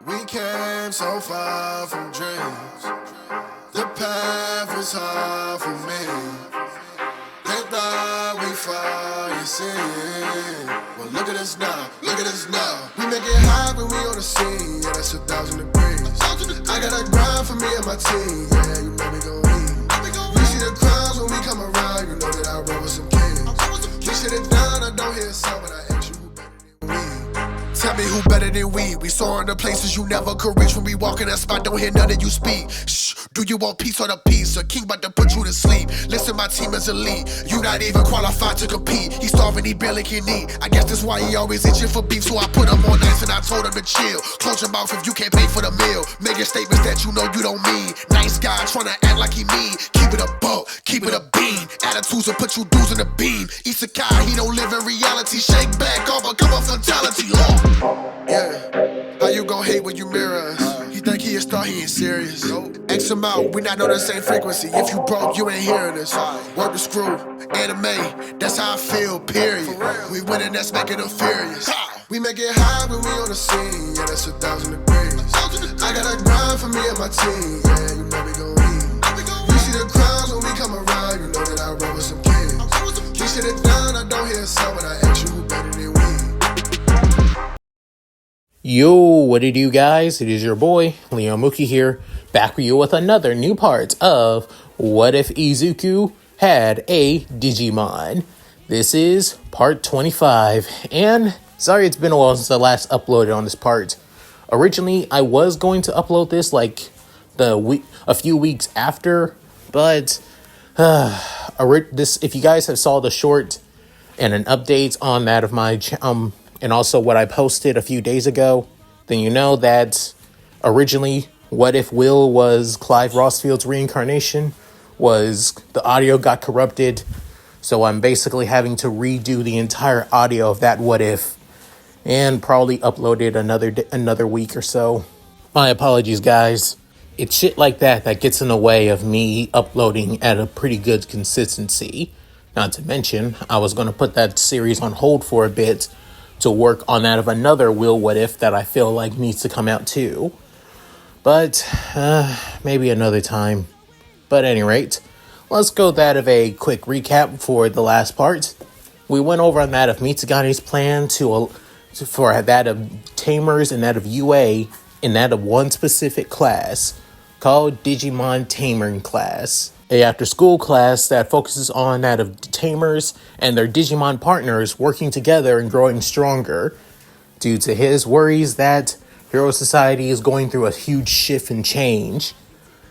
We came so far from dreams. The path was hard for me. They thought we fall, you see. Well, look at us now, look at us now. We make it hot when we on the scene. Yeah, that's 1,000 degrees. I got a grind for me and my team. Yeah, you know we gon' eat. You see the crowds when we come around. You know that I roll with some kings. We sit it down, I don't hear a sound, but I ask you who better than we. Tell me who better than we. We soaring to places you never could reach. When we walk in that spot, don't hear none of you speak. Shh, do you want peace or the peace? A king about to put you to sleep. Listen, my team is elite. You not even qualified to compete. He starving, he barely can eat. I guess that's why he always itching for beef. So I put him on ice and I told him to chill. Close your mouth if you can't pay for the meal. Making statements that you know you don't mean. Nice guy trying to act like he mean. Keep it a buck, keep it a bean. Attitudes will put you dudes in the beam. Isekai, he don't live in reality. Shake back, all become a fatality. Yeah, how you gon' hate when you mirror us? He think he a star, he ain't serious. X him out, we not on the same frequency. If you broke, you ain't hearing us. Work the screw, anime, that's how I feel, period. We winning, that's making them furious. We make it high when we on the scene, yeah, that's 1,000 degrees. I got a grind for me and my team, yeah, you know we gon' eat. You see the crowds when we come around, you know that I roll with some kings. We sit it down, I don't hear a sound, but I ask you who better than we. Yo, what it do, guys? It is your boy, Leo Mookie here, back with you with another new part of What If Izuku Had a Digimon? This is part 25, and sorry it's been a while since I last uploaded on this part. Originally, I was going to upload this like a few weeks after, but if you guys have saw the short and an update on that of my and also what I posted a few days ago, then you know that originally What If Will was Clive Rossfield's reincarnation, the audio got corrupted, so I'm basically having to redo the entire audio of that What If and probably upload it another week or so. My apologies, guys. It's shit like that gets in the way of me uploading at a pretty good consistency. Not to mention, I was going to put that series on hold for a bit to work on that of another Will What If that I feel like needs to come out too. But maybe another time. But at any rate, let's go that of a quick recap for the last part. We went over on that of Mitsugane's plan for that of Tamers and that of UA in that of one specific class called Digimon Taming class. A after-school class that focuses on that of Tamers and their Digimon partners working together and growing stronger due to his worries that Hero Society is going through a huge shift and change.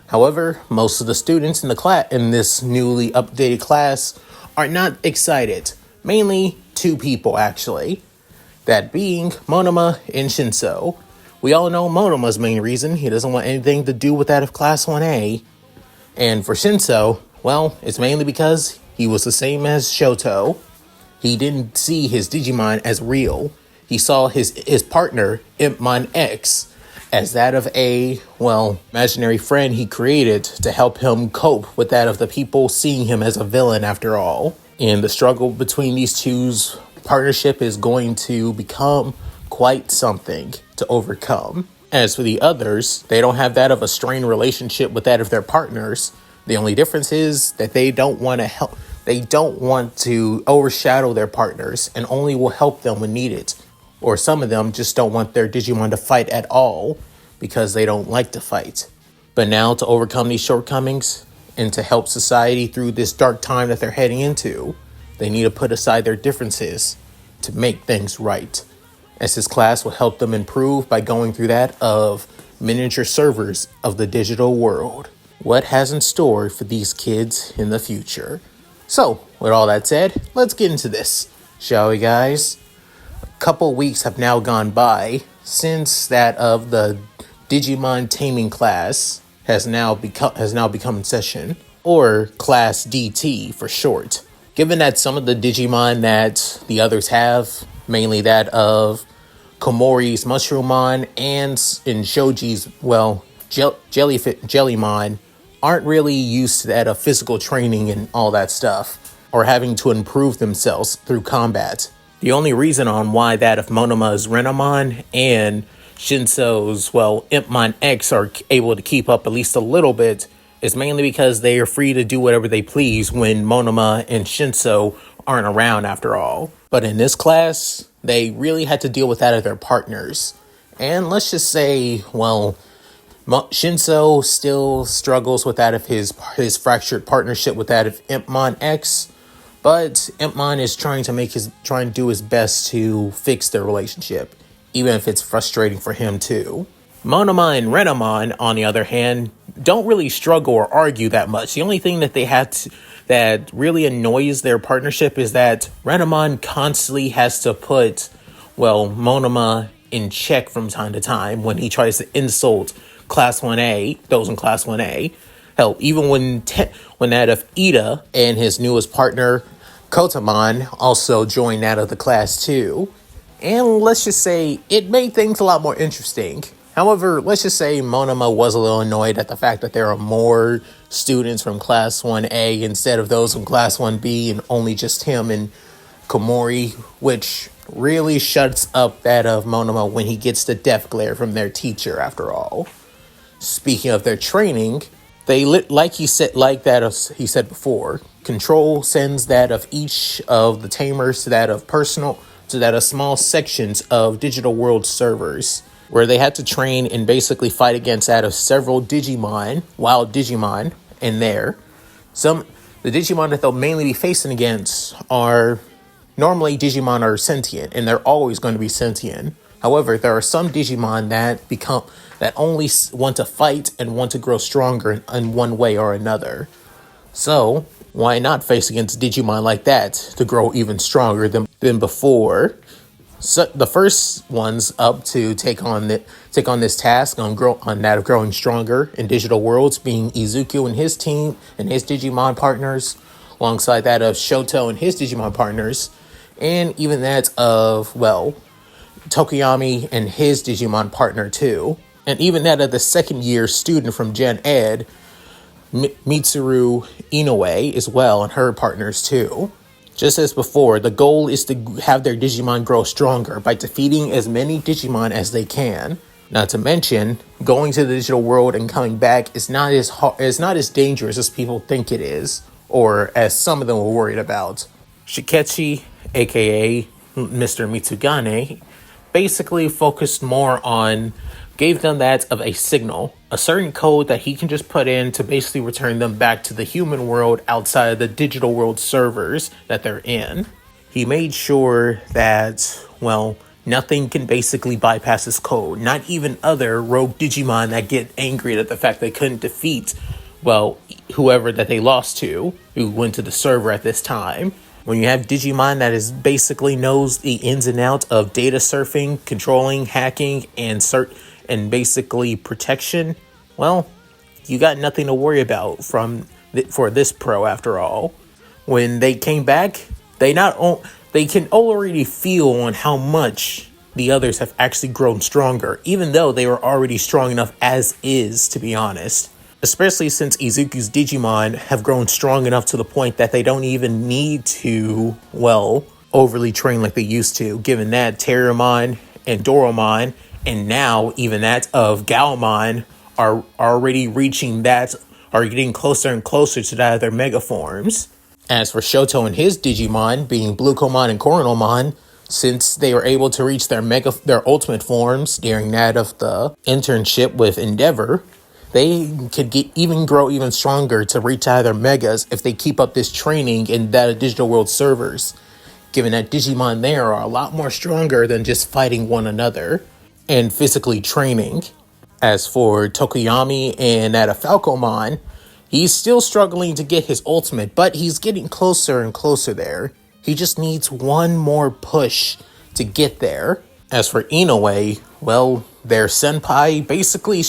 However, most of the students in this newly updated class are not excited. Mainly two people, actually. That being Monoma and Shinso. We all know Monoma's main reason. He doesn't want anything to do with that of Class 1A. And for Shinso, well, it's mainly because he was the same as Shoto. He didn't see his Digimon as real. He saw his partner, Impmon X, as that of a, imaginary friend he created to help him cope with that of the people seeing him as a villain after all. And the struggle between these two's partnership is going to become quite something to overcome. As for the others, they don't have that of a strained relationship with that of their partners. The only difference is that they don't want to help. They don't want to overshadow their partners and only will help them when needed. Or some of them just don't want their Digimon to fight at all because they don't like to fight. But now to overcome these shortcomings and to help society through this dark time that they're heading into, they need to put aside their differences to make things right. As this class will help them improve by going through that of miniature servers of the digital world. What has in store for these kids in the future? So, with all that said, let's get into this, shall we, guys? A couple weeks have now gone by since that of the Digimon Taming class has now become in session, or Class DT for short. Given that some of the Digimon that the others have, mainly that of Komori's Mushroomon and in Shoji's, Jellymon, aren't really used to that of physical training and all that stuff, or having to improve themselves through combat. The only reason on why that of Monoma's Renamon and Shinso's, Impmon X are able to keep up at least a little bit is mainly because they are free to do whatever they please when Monoma and Shinso aren't around after all. But in this class, they really had to deal with that of their partners. And let's just say, Shinso still struggles with that of his fractured partnership with that of Impmon X, but Impmon is trying to do his best to fix their relationship, even if it's frustrating for him too. Monoma and Renamon, on the other hand, don't really struggle or argue that much. The only thing that that really annoys their partnership is that Renamon constantly has to put, Monoma in check from time to time when he tries to insult Class 1A, those in Class 1A. Hell, even when that of Ida and his newest partner, Kotamon, also joined that of the class too. And let's just say it made things a lot more interesting. However, let's just say Monoma was a little annoyed at the fact that there are more students from Class 1A instead of those from Class 1B and only just him and Komori, which really shuts up that of Monoma when he gets the death glare from their teacher after all. Speaking of their training, he said before, Control sends that of each of the tamers to that of small sections of digital world servers, where they had to train and basically fight against that of several Digimon, wild Digimon, in there. The Digimon that they'll mainly be facing against are normally Digimon are sentient, and they're always going to be sentient. However, there are some Digimon that only want to fight and want to grow stronger in one way or another. So, why not face against Digimon like that to grow even stronger than before? So the first ones up to take on this task on that of growing stronger in digital worlds being Izuku and his team and his Digimon partners, alongside that of Shoto and his Digimon partners, and even that of, Tokoyami and his Digimon partner too, and even that of the second year student from Gen Ed, Mitsuru Inoue as well, and her partners too. Just as before, the goal is to have their Digimon grow stronger by defeating as many Digimon as they can. Not to mention, going to the digital world and coming back is not as dangerous as people think it is, or as some of them were worried about. Shikechi, aka Mr. Mitsugane, basically gave them that of a signal, a certain code that he can just put in to basically return them back to the human world outside of the digital world servers that they're in. He made sure that, nothing can basically bypass his code, not even other rogue Digimon that get angry at the fact they couldn't defeat, whoever that they lost to, who went to the server at this time. When you have Digimon that is basically knows the ins and outs of data surfing, controlling, hacking, and basically protection, you got nothing to worry about for this pro after all. When they came back, they can already feel on how much the others have actually grown stronger, even though they were already strong enough as is, to be honest. Especially since Izuku's Digimon have grown strong enough to the point that they don't even need to, overly train like they used to, given that Terramon and Doromon, and now even that of Galmon, are already getting closer and closer to that of their mega forms. As for Shoto and his Digimon, being Bluecomon and Coronomon, since they were able to reach their ultimate forms during that of the internship with Endeavor, they could grow even stronger to reach out of their megas if they keep up this training in that digital world servers, given that Digimon there are a lot more stronger than just fighting one another and physically training. As for Tokoyami and that of Falcomon, he's still struggling to get his ultimate, but he's getting closer and closer there. He just needs one more push to get there. As for Inoue, their senpai basically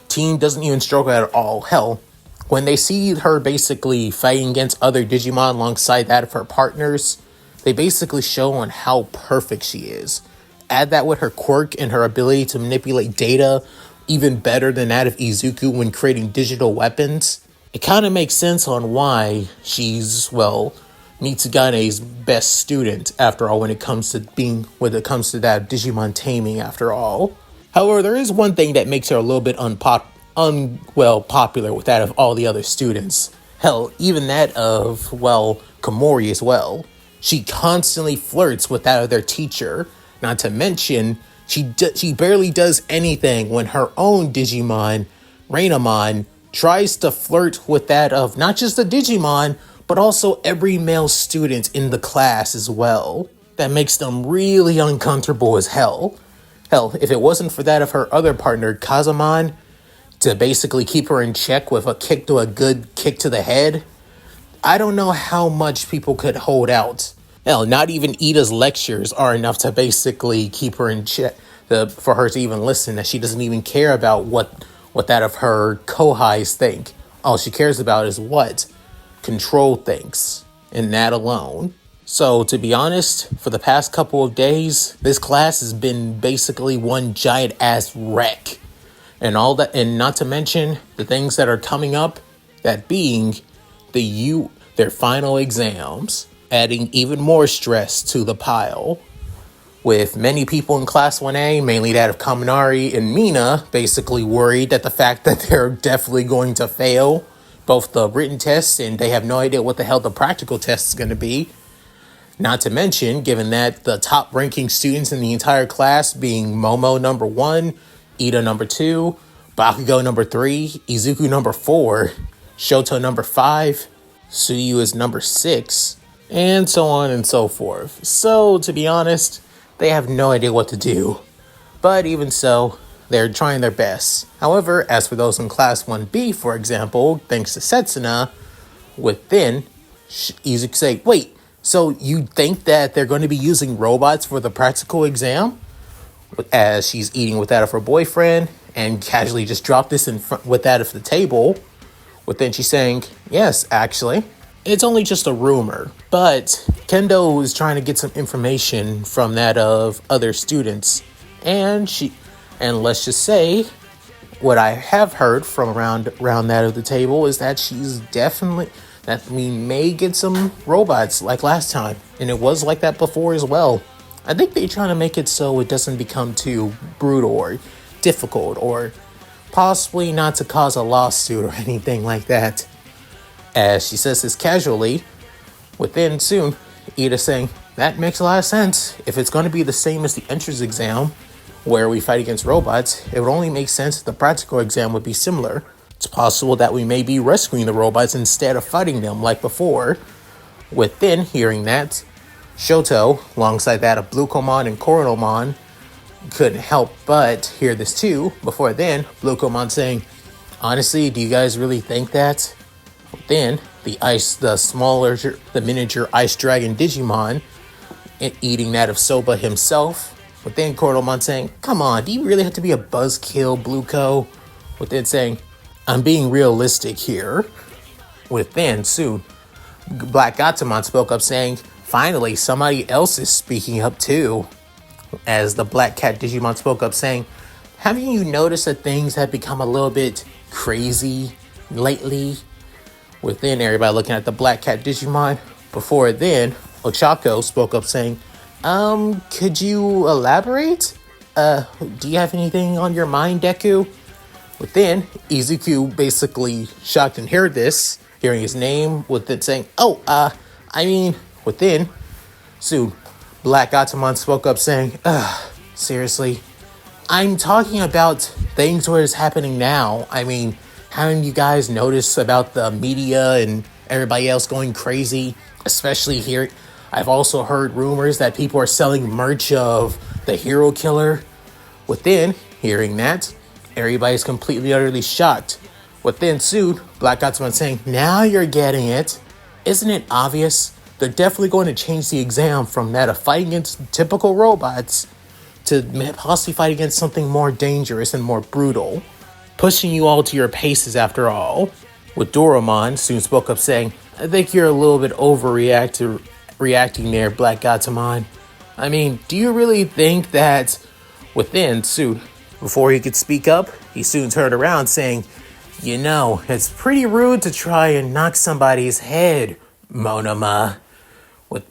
team doesn't even struggle at all. Hell, when they see her basically fighting against other Digimon alongside that of her partners, they basically show on how perfect she is. Add that with her quirk and her ability to manipulate data even better than that of Izuku when creating digital weapons. It kind of makes sense on why she's, Mitsugane's best student after all when it comes to that Digimon taming after all. However, there is one thing that makes her a little bit popular with that of all the other students. Hell, even that of, well, Komori as well. She constantly flirts with that of their teacher. Not to mention, she barely does anything when her own Digimon, Rainamon, tries to flirt with that of not just the Digimon, but also every male student in the class as well. That makes them really uncomfortable as hell. Hell, if it wasn't for that of her other partner, Kazamon, to basically keep her in check with a good kick to the head, I don't know how much people could hold out. Hell, not even Ida's lectures are enough to basically keep her in check, for her to even listen, that she doesn't even care about what that of her kohais think. All she cares about is what Control thinks, and that alone. So, to be honest, for the past couple of days, this class has been basically one giant ass wreck. And all that, and not to mention the things that are coming up, that being their final exams, adding even more stress to the pile. With many people in Class 1A, mainly that of Kaminari and Mina, basically worried that the fact that they're definitely going to fail both the written tests and they have no idea what the hell the practical test is going to be. Not to mention, given that the top ranking students in the entire class being Momo number 1, Ida number 2, Bakugo number 3, Izuku number 4, Shoto number 5, Suyu is number 6, and so on and so forth. So, to be honest, they have no idea what to do. But even so, they're trying their best. However, as for those in Class 1B, for example, thanks to Setsuna, within, Izuku say, wait, so you think that they're going to be using robots for the practical exam? As she's eating with that of her boyfriend, and casually just dropped this in front with that of the table. Within she's saying, yes, actually. It's only just a rumor, but Kendo is trying to get some information from that of other students, and let's just say, what I have heard from around that of the table is that she's definitely, that we may get some robots like last time, and it was like that before as well. I think they're trying to make it so it doesn't become too brutal or difficult, or possibly not to cause a lawsuit or anything like that. As she says this casually, within soon, Ida saying, that makes a lot of sense. If it's going to be the same as the entrance exam, where we fight against robots, it would only make sense if the practical exam would be similar. It's possible that we may be rescuing the robots instead of fighting them like before. Within hearing that, Shoto, alongside that of Blukomon and Koronomon, couldn't help but hear this too. Before then, Blukomon saying, honestly, do you guys really think that? Then the miniature ice dragon Digimon, eating that of Soba himself. With then Koronomon saying, come on, do you really have to be a buzzkill, Bluko? With then saying, I'm being realistic here. With then soon, Black Gatomon spoke up saying, finally, somebody else is speaking up too. As the Black Cat Digimon spoke up saying, haven't you noticed that things have become a little bit crazy lately? Within everybody looking at the Black Cat Digimon. Before then, Ochako spoke up saying, could you elaborate? Do you have anything on your mind, Deku? Within, Izuku basically shocked and heard this, hearing his name, with it saying, within, soon, Black Gatomon spoke up saying, seriously, I'm talking about things where it's happening now. Haven't you guys noticed about the media and everybody else going crazy? Especially here, I've also heard rumors that people are selling merch of the hero killer. Within hearing that, everybody's completely utterly shocked. Within soon, Black Gatomon saying, now you're getting it. Isn't it obvious? They're definitely going to change the exam from that of fighting against typical robots to possibly fight against something more dangerous and more brutal. Pushing you all to your paces after all. With Doromon soon spoke up saying, I think you're a little bit reacting there, Black Gatomon. Do you really think that within soon, before he could speak up, he soon turned around saying, it's pretty rude to try and knock somebody's head, Monoma.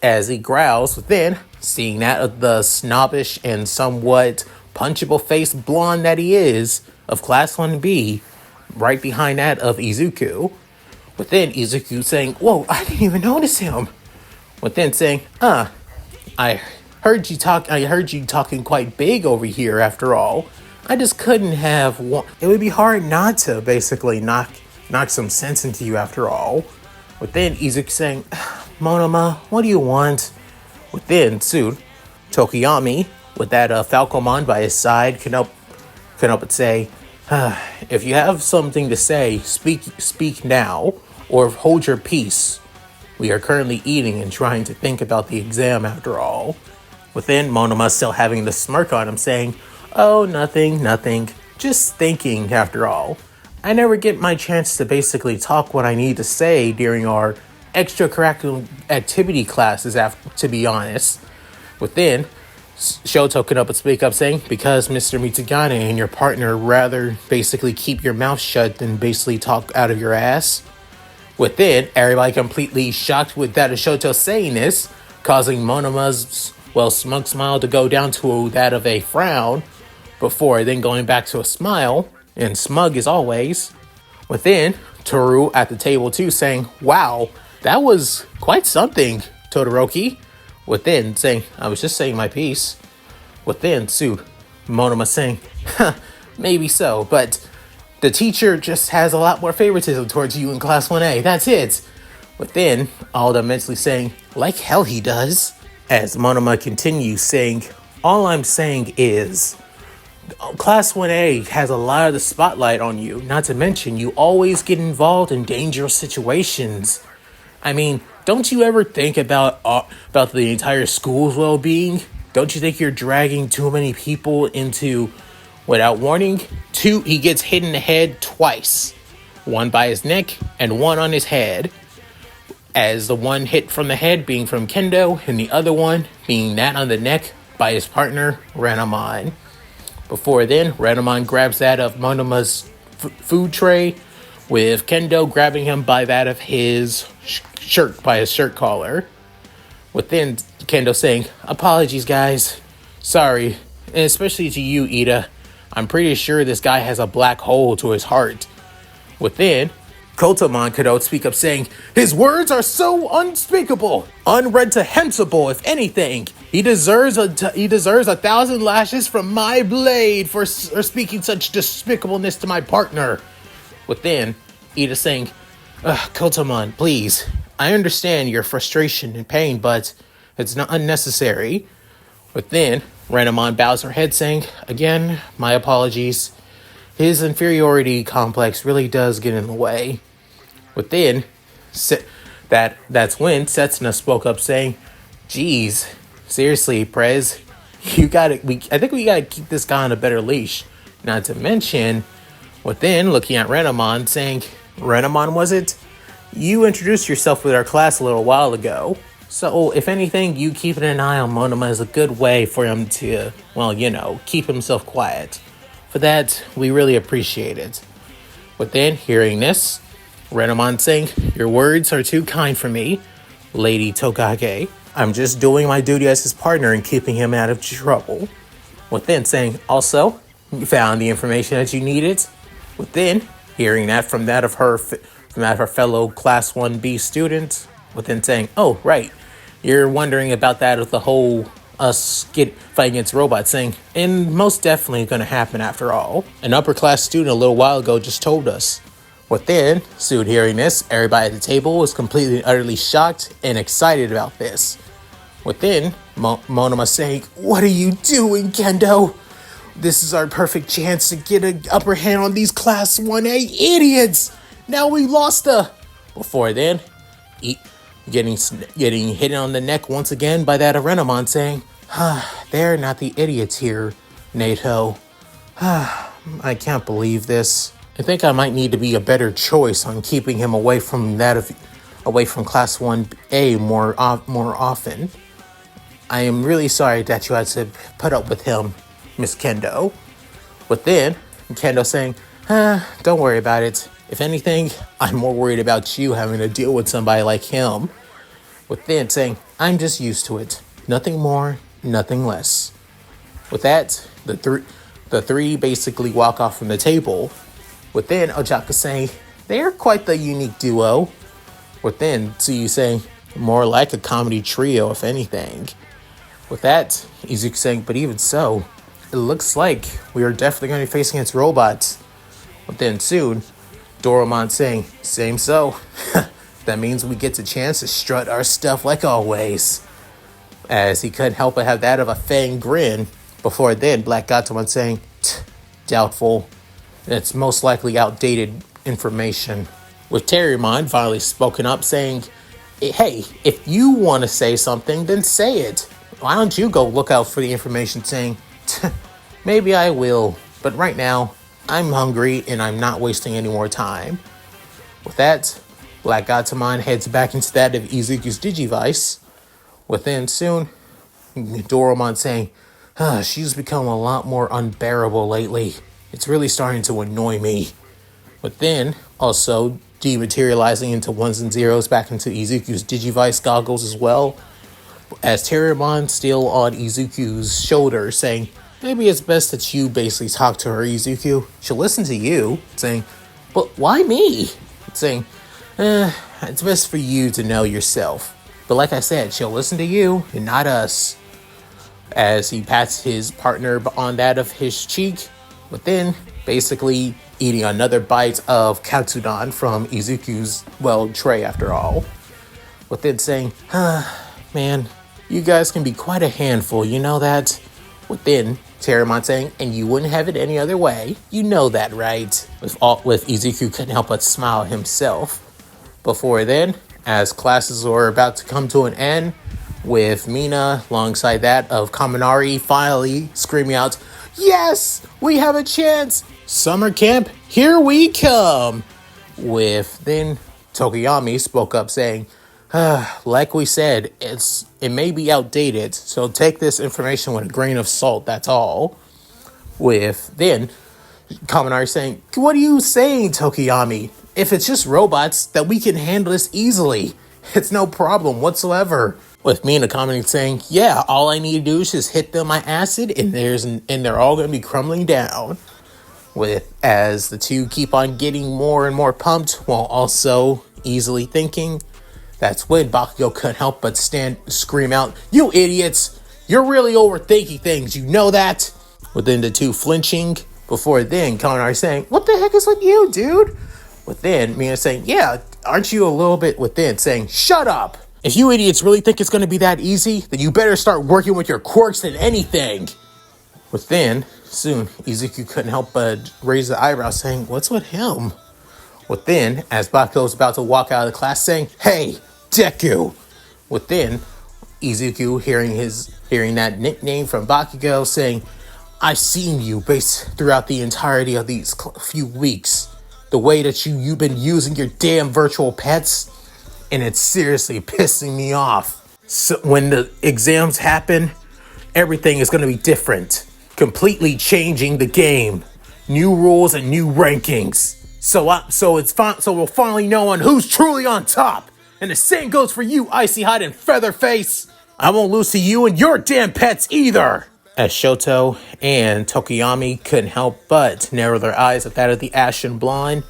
As he growls within, seeing that of the snobbish and somewhat punchable faced blonde that he is, of Class 1B, right behind that of Izuku. But then Izuku saying, whoa, I didn't even notice him. But then saying, I heard you talking quite big over here after all. I just couldn't have it would be hard not to basically knock some sense into you after all. But then Izuku saying, Monoma, what do you want? But then soon, Tokiyami, with that Falcomon by his side, can help but say, if you have something to say, speak now, or hold your peace. We are currently eating and trying to think about the exam after all. Within, Monoma still having the smirk on him saying, oh, nothing, just thinking after all. I never get my chance to basically talk what I need to say during our extracurricular activity classes, to be honest. Within, Shoto can up and speak up saying, because Mr. Mitsugane and your partner rather basically keep your mouth shut than basically talk out of your ass. Within, everybody completely shocked with that of Shoto saying this, causing Monoma's, smug smile to go down to that of a frown, before then going back to a smile, and smug as always. Within, Toru at the table too saying, wow, that was quite something, Todoroki. Within, saying, I was just saying my piece. Within, sued, Monoma saying, maybe so, but the teacher just has a lot more favoritism towards you in Class 1A, that's it. Within, Alda mentally saying, like hell he does. As Monoma continues saying, all I'm saying is, Class 1A has a lot of the spotlight on you, not to mention you always get involved in dangerous situations. I mean, don't you ever think about the entire school's well-being? Don't you think you're dragging too many people into, without warning? He gets hit in the head twice. One by his neck and one on his head. As the one hit from the head being from Kendo and the other one being that on the neck by his partner, Renamon. Before then, Renamon grabs that of Monoma's food tray, with Kendo grabbing him by that of his shirt, by his shirt collar. Within, Kendo saying, apologies guys, sorry, and especially to you, Ida. I'm pretty sure this guy has a black hole to his heart. Within, Kotomon could speak up saying, his words are so unspeakable, unreprehensible if anything. He deserves 1,000 lashes from my blade for speaking such despicableness to my partner. Within, Ida saying, Kotomon, please, I understand your frustration and pain, but it's not unnecessary. Within, Renamon bows her head saying, again, my apologies. His inferiority complex really does get in the way. Within, that's when Setsuna spoke up saying, geez, seriously, Prez, I think we gotta keep this guy on a better leash. Not to mention, within, looking at Renamon saying, Renamon, was it? You introduced yourself with our class a little while ago. So, if anything, you keeping an eye on Monoma is a good way for him to, keep himself quiet. For that, we really appreciate it. But then, hearing this, Renamon saying, your words are too kind for me, Lady Tokage. I'm just doing my duty as his partner and keeping him out of trouble. With then saying, also, you found the information that you needed. With then, hearing that from that of her fellow Class 1B student. With then saying, oh, right, you're wondering about that of the whole fighting against robots, saying, and most definitely going to happen after all. An upper class student a little while ago just told us. Within, soon hearing this, everybody at the table was completely and utterly shocked and excited about this. Within, Monoma saying, what are you doing, Kendo? This is our perfect chance to get an upper hand on these Class 1A idiots! Now we lost Before then, getting hit on the neck once again by that of Renamon saying, they're not the idiots here, Nato. I can't believe this. I think I might need to be a better choice on keeping him away from Class 1A more often. I am really sorry that you had to put up with him, Miss Kendo. But then, Kendo saying, don't worry about it. If anything, I'm more worried about you having to deal with somebody like him. With then saying, I'm just used to it. Nothing more, nothing less. With that, The three basically walk off from the table. Within Ojaka saying, they're quite the unique duo. Within Tsuyu saying, more like a comedy trio, if anything. With that, Izuku saying, but even so, it looks like we are definitely going to be facing against robots. But then soon, Doraemon saying, same so. That means we get the chance to strut our stuff like always. As he couldn't help but have that of a fang grin. Before then, Black Gatomon saying, doubtful. It's most likely outdated information. With Terriermon finally spoken up saying, hey, if you want to say something, then say it. Why don't you go look out for the information saying, maybe I will, but right now, I'm hungry and I'm not wasting any more time. With that, Black Gatomon heads back into that of Izuku's Digivice. Within soon, Doraemon saying, she's become a lot more unbearable lately. It's really starting to annoy me. But then, also dematerializing into ones and zeros back into Izuku's Digivice goggles as well. As Terriermon still on Izuku's shoulder saying, maybe it's best that you basically talk to her, Izuku. She'll listen to you. Saying, but why me? Saying, it's best for you to know yourself. But like I said, she'll listen to you and not us. As he pats his partner on that of his cheek, but then basically eating another bite of katsudon from Izuku's, tray after all. But then saying, man, you guys can be quite a handful, you know that? Within, Terriermon saying, and you wouldn't have it any other way. You know that, right? With Izuku couldn't help but smile himself. Before then, as classes were about to come to an end, with Mina alongside that of Kaminari finally screaming out, yes, we have a chance! Summer camp, here we come! With then Tokoyami spoke up saying, like we said, it may be outdated, so take this information with a grain of salt, that's all. With then Kaminari saying, what are you saying, Tokoyami? If it's just robots, that we can handle this easily. It's no problem whatsoever. With Mina commenting saying, yeah, all I need to do is just hit them my acid and they're all going to be crumbling down. As the two keep on getting more and more pumped while also easily thinking, that's when Bakugo couldn't help but scream out, you idiots! You're really overthinking things, you know that? Within the two flinching, before then Kaminari saying, what the heck is with you, dude? Within, Mina saying, yeah, aren't you a little bit within saying, shut up! If you idiots really think it's going to be that easy, then you better start working with your quirks than anything. Within, soon, Izuku couldn't help but raise the eyebrow saying, what's with him? Within, as Bakugo was about to walk out of the class saying, hey, Deku! Within, Izuku hearing that nickname from Bakugo saying, I've seen you throughout the entirety of these few weeks. The way that you've been using your damn virtual pets, and it's seriously pissing me off. So when the exams happen, everything is going to be different. Completely changing the game. New rules and new rankings. So we'll finally know on who's truly on top. And the same goes for you, Icy Hot and Featherface. I won't lose to you and your damn pets either. As Shoto and Tokoyami couldn't help but narrow their eyes at that of the Ashen Blonde.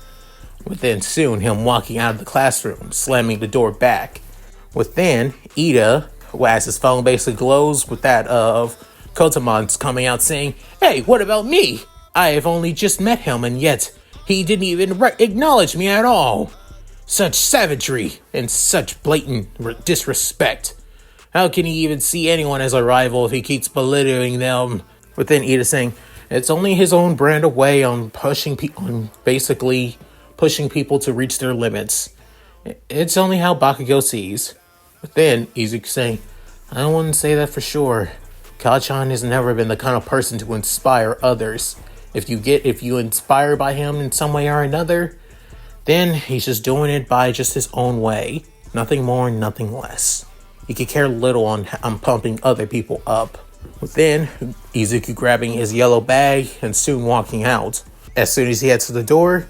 Within soon, him walking out of the classroom, slamming the door back. Within, Ida, as his phone basically glows with that of Kotamon's coming out saying, hey, what about me? I have only just met him and yet he didn't even acknowledge me at all. Such savagery and such blatant disrespect. How can he even see anyone as a rival if he keeps belittling them? Within Ida saying, it's only his own brand of way on pushing people to reach their limits. It's only how Bakugo sees. But then Izuku saying, I wouldn't say that for sure. Kachan has never been the kind of person to inspire others. If you inspire by him in some way or another, then he's just doing it by just his own way. Nothing more, nothing less. He could care little on pumping other people up. Within, Izuku grabbing his yellow bag and soon walking out. As soon as he heads to the door,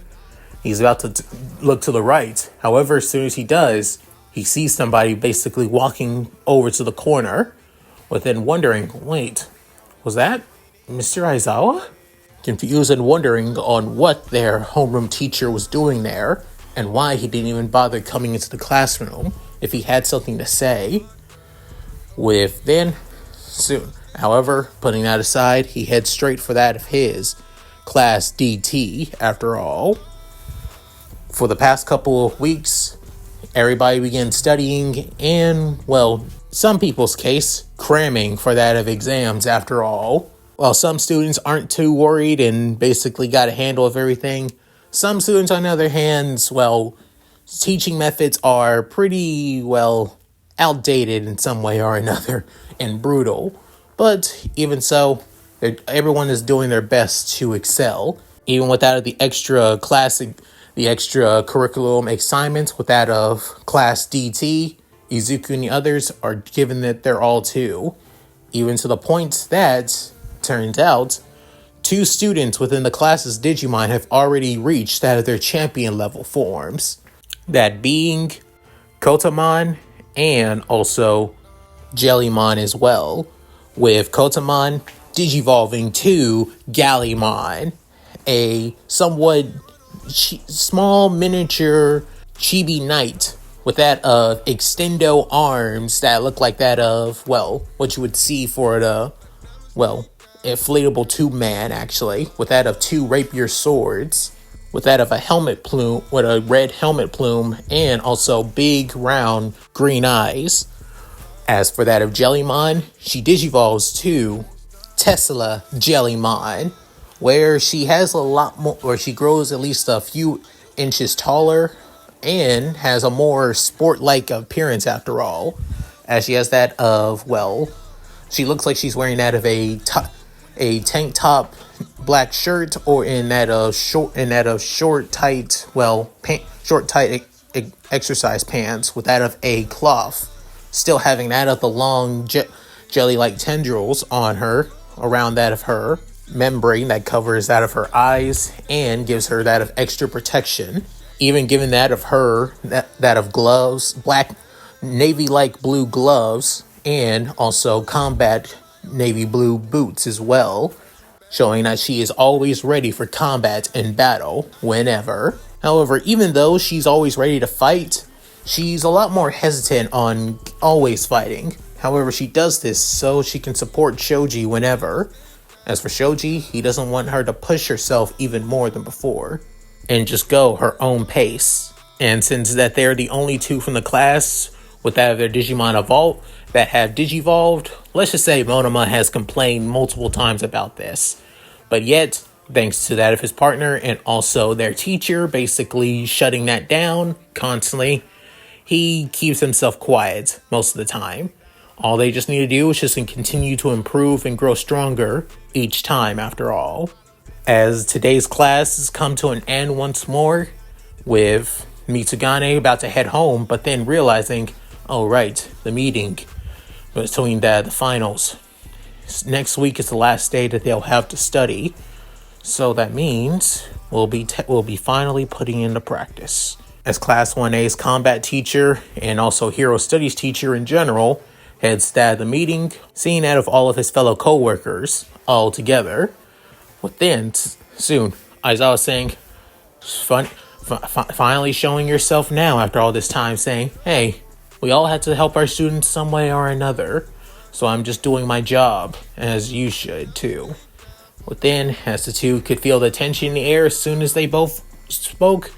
he's about to look to the right. However, as soon as he does, he sees somebody basically walking over to the corner. Within wondering, wait, was that Mr. Aizawa? Confused and wondering on what their homeroom teacher was doing there and why he didn't even bother coming into the classroom if he had something to say. With then, soon. However, putting that aside, he heads straight for that of his class DT after all. For the past couple of weeks, everybody began studying and, well, some people's case, cramming for that of exams after all. While some students aren't too worried and basically got a handle of everything, some students, on the other hand, well, teaching methods are pretty, well, outdated in some way or another and brutal. But even so, everyone is doing their best to excel. Even without the extra curriculum assignments with that of class DT, Izuku and the others are giving it their all too. Even to the point that, turns out, 2 students within the class's Digimon have already reached that of their champion level forms. That being Kotamon and also Jellymon as well, with Kotamon digivolving to Gallymon, a somewhat small miniature chibi knight with that of extendo arms that look like that of, well, what you would see for the, well, inflatable tube man, actually, with that of 2 rapier swords, with that of a helmet plume, with a red helmet plume, and also big, round, green eyes. As for that of Jellymon, she digivolves to Tesla Jellymon, where she has a lot more, where she grows at least a few inches taller and has a more sport-like appearance after all, as she has that of, well, she looks like she's wearing that of a tank top, black shirt, or in that of short tight, well, short tight exercise pants with that of a cloth, still having that of the long jelly-like tendrils on her around that of her membrane that covers that of her eyes and gives her that of extra protection. Even given that of her that of gloves, black navy-like blue gloves, and also combat navy blue boots as well, showing that she is always ready for combat and battle whenever. However, even though she's always ready to fight, she's a lot more hesitant on always fighting. However, she does this so she can support Shoji whenever. As for Shoji, he doesn't want her to push herself even more than before and just go her own pace. And since that they're the only 2 from the class with that of their Digimon Evolve that have Digivolved, let's just say Monoma has complained multiple times about this. But yet, thanks to that of his partner and also their teacher basically shutting that down constantly, he keeps himself quiet most of the time. All they just need to do is just continue to improve and grow stronger each time after all. As today's class has come to an end once more, with Mitsugane about to head home, but then realizing, oh right, the meeting between the finals. Next week is the last day that they'll have to study, so that means we'll be finally putting into practice. As Class 1A's combat teacher and also hero studies teacher in general heads to the meeting, seeing out of all of his fellow co-workers all together. Within soon, Aizawa saying, finally showing yourself now after all this time, saying, hey, we all had to help our students some way or another, so I'm just doing my job, as you should too. Within, as the 2 could feel the tension in the air as soon as they both spoke,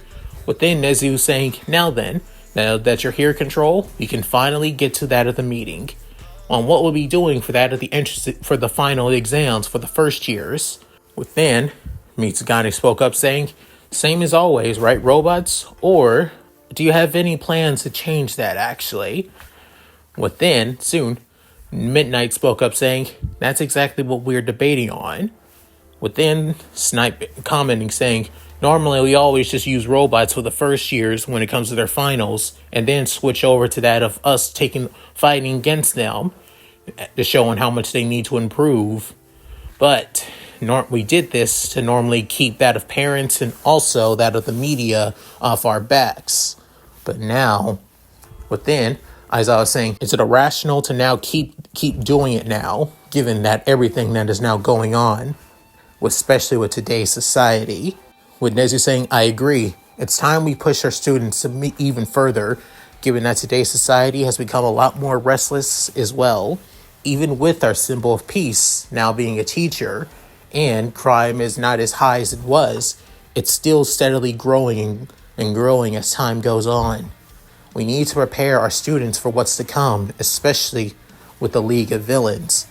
within Nezu saying, now then, now that you're here, Control, we can finally get to that of the meeting on what we'll be doing for that of the for the final exams for the first years. Within, Mitsugane spoke up saying, same as always, right, robots? Or do you have any plans to change that, actually? Within, soon, Midnight spoke up saying, that's exactly what we're debating on. Within, Snipe commenting saying, normally we always just use robots for the first years when it comes to their finals, and then switch over to that of us fighting against them to showing how much they need to improve. But we did this to normally keep that of parents and also that of the media off our backs. But now, within, as I was saying, is it irrational to now keep doing it now, given that everything that is now going on, especially with today's society. With Nezu saying, I agree. It's time we push our students to meet even further, given that today's society has become a lot more restless as well, even with our symbol of peace now being a teacher, and crime is not as high as it was. It's still steadily growing and growing as time goes on. We need to prepare our students for what's to come, especially with the League of Villains.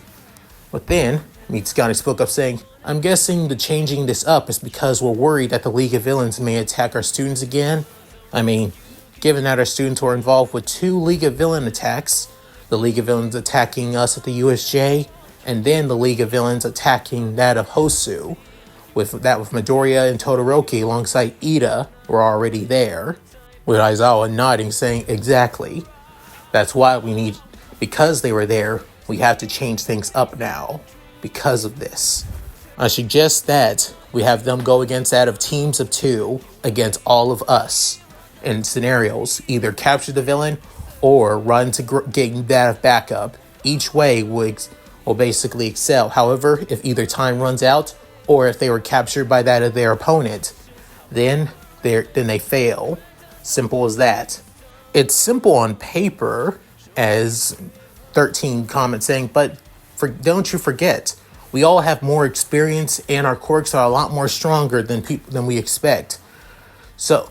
But then, Mitsugane spoke up saying, I'm guessing the changing this up is because we're worried that the League of Villains may attack our students again. I mean, given that our students were involved with 2 League of Villain attacks, the League of Villains attacking us at the USJ, and then the League of Villains attacking that of Hosu, with Midoriya and Todoroki alongside Ida were already there, with Aizawa nodding saying, exactly. That's why because they were there, we have to change things up now, because of this. I suggest that we have them go against that of teams of 2 against all of us in scenarios, either capture the villain or run to gain that of backup. Each way will basically excel. However, if either time runs out or if they were captured by that of their opponent, then they fail. Simple as that. It's simple on paper, as 13 comments saying, but don't you forget, we all have more experience and our quirks are a lot more stronger than we expect. So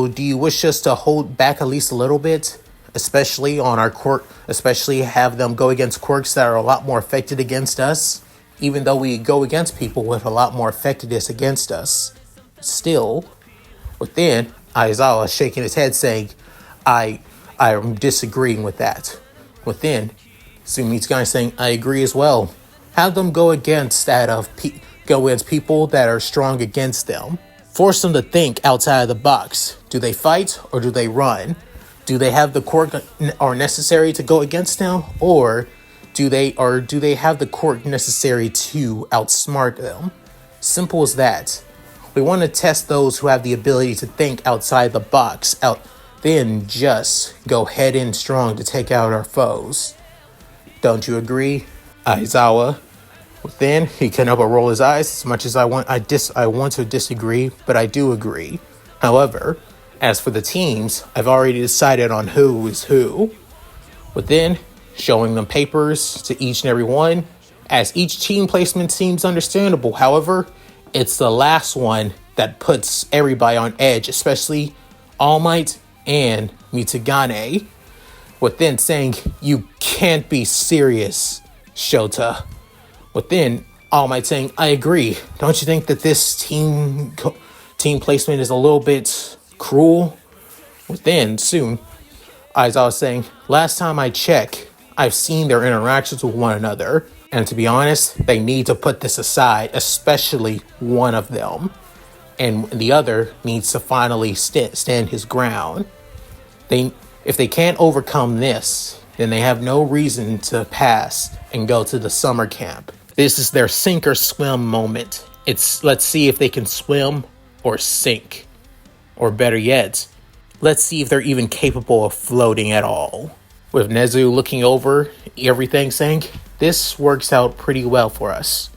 do you wish us to hold back at least a little bit, especially on our quirk, especially have them go against quirks that are a lot more affected against us, even though we go against people with a lot more effectiveness against us? Still, within, Aizawa shaking his head saying, I'm disagreeing with that. Within, Sumitsugai saying, I agree as well. Have them go against people that are strong against them. Force them to think outside of the box. Do they fight or do they run? Do they have the quirk are necessary to go against them, or do they have the quirk necessary to outsmart them? Simple as that. We want to test those who have the ability to think outside the box, then just go head in strong to take out our foes. Don't you agree, Aizawa? Then he can up and roll his eyes as much as I want to disagree, but I do agree. However, as for the teams, I've already decided on who is who. Within, showing them papers to each and every one, as each team placement seems understandable. However, it's the last one that puts everybody on edge, especially All Might and Mitsugane. Within saying, you can't be serious, Shota. Within, All Might saying, I agree. Don't you think that this team placement is a little bit cruel? Within, soon, Aizawa saying, last time I checked, I've seen their interactions with one another, and to be honest, they need to put this aside, especially one of them. And the other needs to finally stand his ground. If they can't overcome this, then they have no reason to pass and go to the summer camp. This is their sink or swim moment. Let's see if they can swim or sink. Or better yet, let's see if they're even capable of floating at all. With Nezu looking over everything saying, this works out pretty well for us.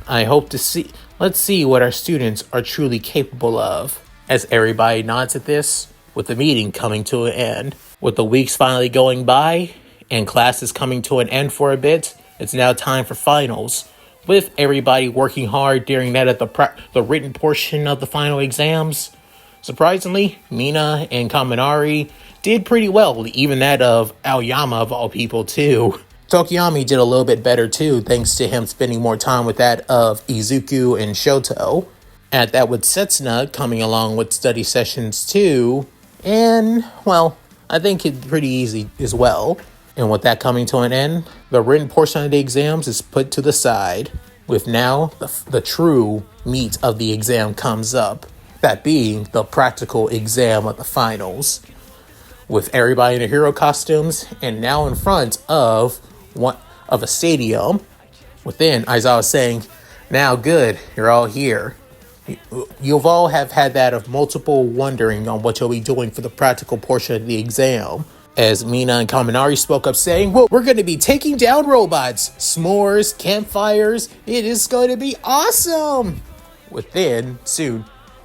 Let's see what our students are truly capable of. As everybody nods at this, with the meeting coming to an end. With the weeks finally going by, and classes coming to an end for a bit, it's now time for finals. With everybody working hard during that at the written portion of the final exams. Surprisingly, Mina and Kaminari did pretty well, even that of Aoyama of all people too. Tokiyami did a little bit better too, thanks to him spending more time with that of Izuku and Shoto. At that with Setsuna coming along with study sessions too, and, well, I think it's pretty easy as well. And with that coming to an end, the written portion of the exams is put to the side, with now the true meat of the exam comes up, that being the practical exam of the finals. With everybody in their hero costumes, and now in front of a stadium, within Aizawa saying, now good, you're all here. You've all have had that of multiple wondering on what you'll be doing for the practical portion of the exam. as Mina and Kaminari spoke up saying, well, we're going to be taking down robots, s'mores, campfires, it is going to be awesome. Within, soon,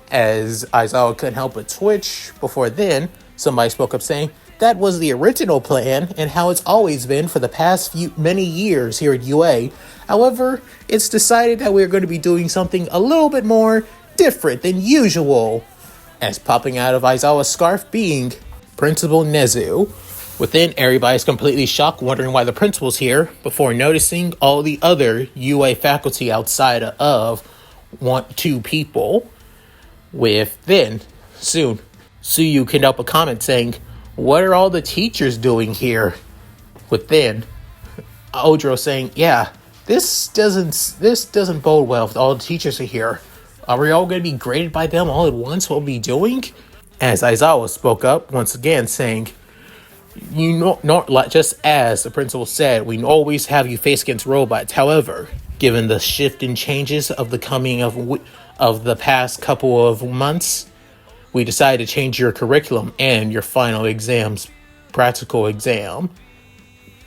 as Aizawa couldn't help but twitch, before then, somebody spoke up saying, that was the original plan and how it's always been for the past many years here at UA. However, it's decided that we're going to be doing something a little bit more different than usual. As popping out of Aizawa's scarf being Principal Nezu. Within, everybody's completely shocked, wondering why the principal's here, before noticing all the other UA faculty outside of two people. Within, soon, Suyu can help a comment saying, what are all the teachers doing here? Within, Odro saying, yeah, this doesn't bode well if all the teachers are here. Are we all going to be graded by them all at once? What we'll be doing? As Aizawa spoke up once again, saying, just as the principal said, we always have you face against robots. However, given the shift and changes of the coming of the past couple of months, we decided to change your curriculum and your final exams, practical exam.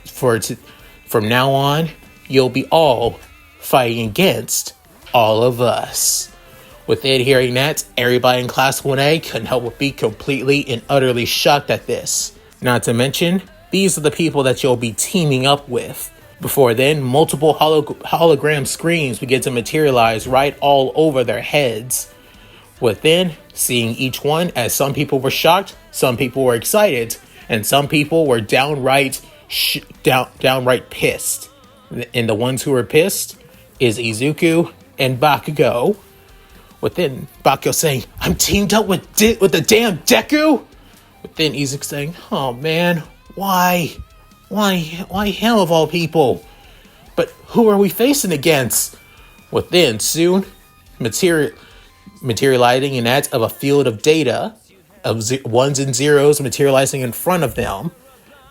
From now on, you'll be all fighting against all of us. With it hearing that, everybody in Class 1A couldn't help but be completely and utterly shocked at this. Not to mention, these are the people that you'll be teaming up with. Before then, multiple hologram screens begin to materialize right all over their heads. Within, seeing each one, as some people were shocked, some people were excited, and some people were downright pissed. And the ones who were pissed is Izuku and Bakugo. Within, Bakugo saying, I'm teamed up with the damn Deku? Within, Izuku saying, oh man, why? Why him of all people? But who are we facing against? Within, soon, materializing in that of a field of data, of ones and zeros materializing in front of them,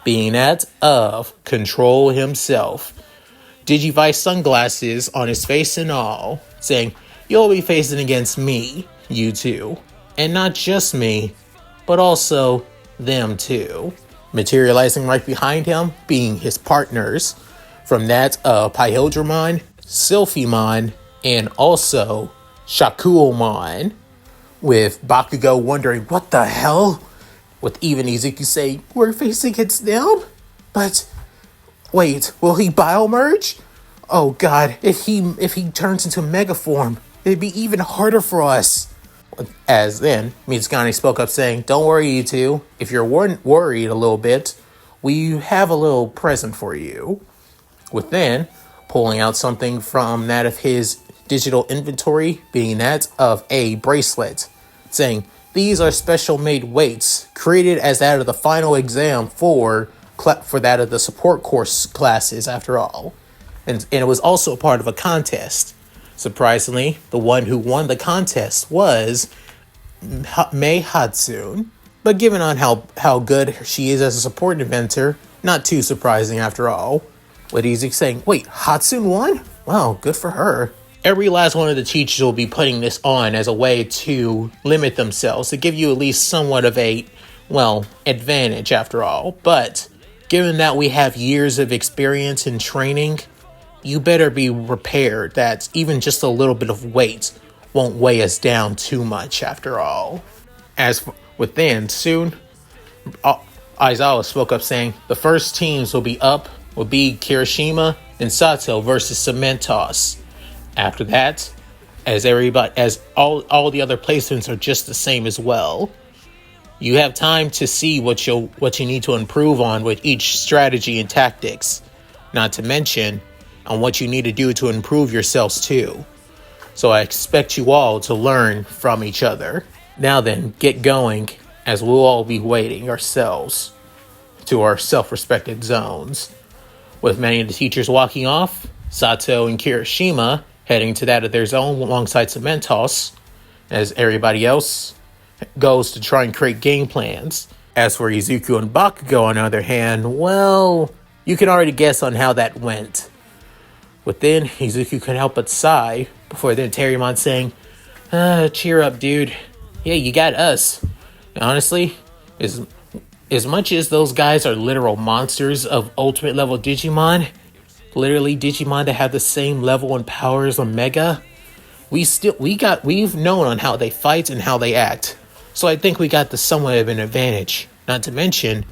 being that of Control himself. Digivice sunglasses on his face and all, saying, you'll be facing against me, you two. And not just me, but also them too. Materializing right behind him, being his partners, from that of Pyodramon, Sylphimon, and also Shakuomon, with Bakugo wondering, what the hell? With even Izuku saying, we're facing against them? But, wait, will he biomerge? Oh god, if he turns into Mega Form, it'd be even harder for us. As then, Mizukani spoke up saying, don't worry you two, if you're worried a little bit, we have a little present for you. Within, pulling out something from that of his digital inventory, being that of a bracelet, saying, these are special made weights, created as that of the final exam for that of the support course classes after all. And it was also part of a contest. Surprisingly, the one who won the contest was Mei Hatsune. But given on how good she is as a support inventor, not too surprising after all. With Izuku saying, wait, Hatsune won? Wow, good for her. Every last one of the teachers will be putting this on as a way to limit themselves, to give you at least somewhat of a, advantage after all. But given that we have years of experience in training, you better be prepared that even just a little bit of weight won't weigh us down too much after all. As for within, soon, Aizawa spoke up saying, the first teams will be Kirishima and Sato versus Cementos. After that, as all the other placements are just the same as well. You have time to see what you need to improve on with each strategy and tactics. Not to mention on what you need to do to improve yourselves too. So I expect you all to learn from each other. Now then, get going, as we'll all be waiting ourselves to our self-respected zones. With many of the teachers walking off, Sato and Kirishima heading to that of their zone alongside Cementos, as everybody else goes to try and create game plans. As for Izuku and Bakugo, on the other hand, well, you can already guess on how that went. Within, Izuku couldn't help but sigh, before then Terriermon saying, cheer up, dude. Yeah, you got us. And honestly, as much as those guys are literal monsters of ultimate level Digimon, literally Digimon that have the same level and power as Omega, we've known on how they fight and how they act. So I think we got the somewhat of an advantage. Not to mention,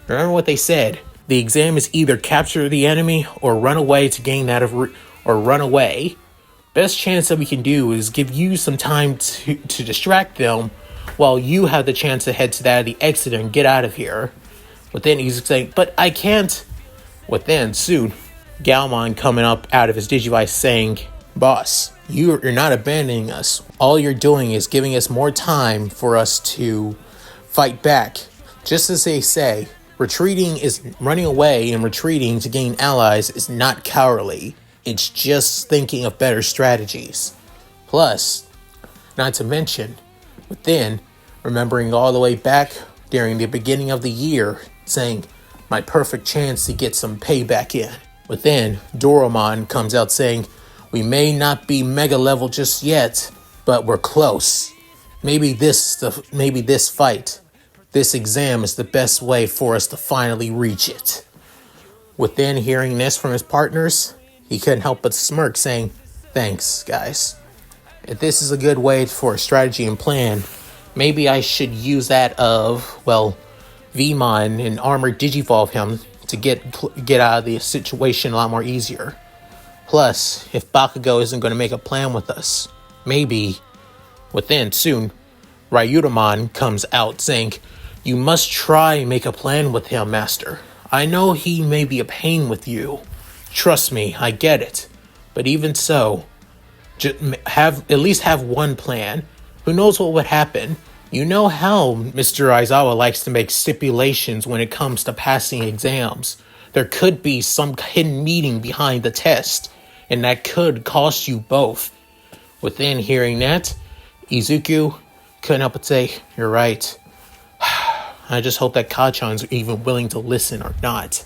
remember what they said. The exam is either capture the enemy or run away to gain that or run away. Best chance that we can do is give you some time to distract them while you have the chance to head to that of the exit and get out of here. But then he's saying, but I can't. But then soon, Galmon coming up out of his Digivice saying, boss, you're not abandoning us. All you're doing is giving us more time for us to fight back. Just as they say, running away and retreating to gain allies is not cowardly. It's just thinking of better strategies. Plus, not to mention, within, remembering all the way back during the beginning of the year, saying, my perfect chance to get some payback in. Within, Doromon comes out saying, we may not be mega level just yet, but we're close. Maybe this fight, this exam is the best way for us to finally reach it. Within hearing this from his partners, he couldn't help but smirk, saying, thanks, guys. If this is a good way for a strategy and plan, maybe I should use that of, Vmon and Armored Digivolve him to get out of the situation a lot more easier. Plus, if Bakugo isn't going to make a plan with us, maybe, within soon, Ryutamon comes out saying, you must try and make a plan with him, master. I know he may be a pain with you. Trust me, I get it. But even so, at least have one plan. Who knows what would happen? You know how Mr. Aizawa likes to make stipulations when it comes to passing exams. There could be some hidden meaning behind the test, and that could cost you both. Within hearing that, Izuku couldn't help but say, you're right. I just hope that Kachan's even willing to listen or not.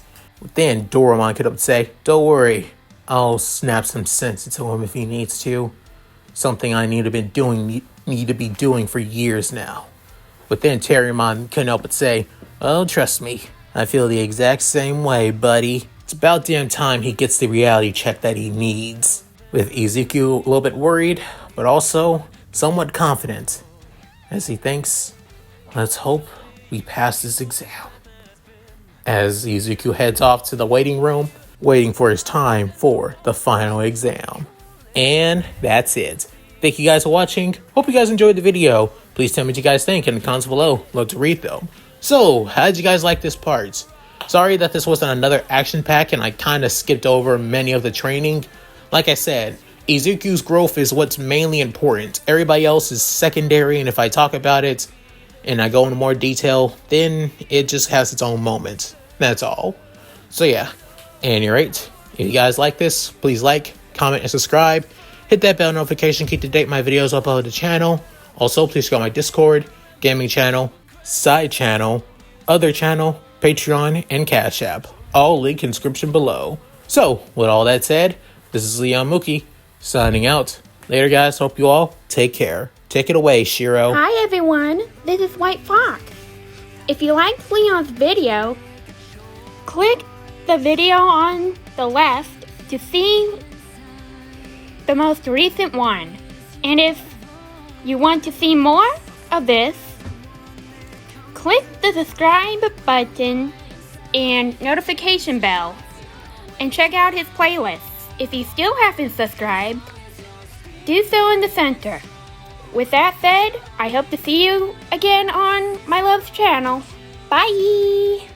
Then Doromon could say, don't worry, I'll snap some sense into him if he needs to. Something I need to be doing for years now. But then Terriermon couldn't help but say, well, trust me, I feel the exact same way, buddy. It's about damn time he gets the reality check that he needs. With Izuku a little bit worried, but also somewhat confident, as he thinks, let's hope we pass this exam. As Izuku heads off to the waiting room, waiting for his time for the final exam. And that's it. Thank you guys for watching. Hope you guys enjoyed the video. Please tell me what you guys think in the comments below. Love to read them. So, how did you guys like this part? Sorry that this wasn't another action pack and I kind of skipped over many of the training. Like I said, Izuku's growth is what's mainly important. Everybody else is secondary, and if I talk about it and I go into more detail, then it just has its own moment. That's all. So yeah, at any rate, if you guys like this, please like, comment, and subscribe. Hit that bell notification, keep to date my videos uploaded to the channel. Also, please go on my Discord, gaming channel, side channel, other channel, Patreon, and Cash App. All link in description below. So, with all that said, this is Leon Mookie, signing out. Later, guys. Hope you all take care. Take it away, Shiro. Hi, everyone. This is White Fox. If you liked Leon's video, click the video on the left to see the most recent one. And if you want to see more of this, click the subscribe button and notification bell and check out his playlists. If you still haven't subscribed, do so in the center. With that said, I hope to see you again on my love's channel. Bye!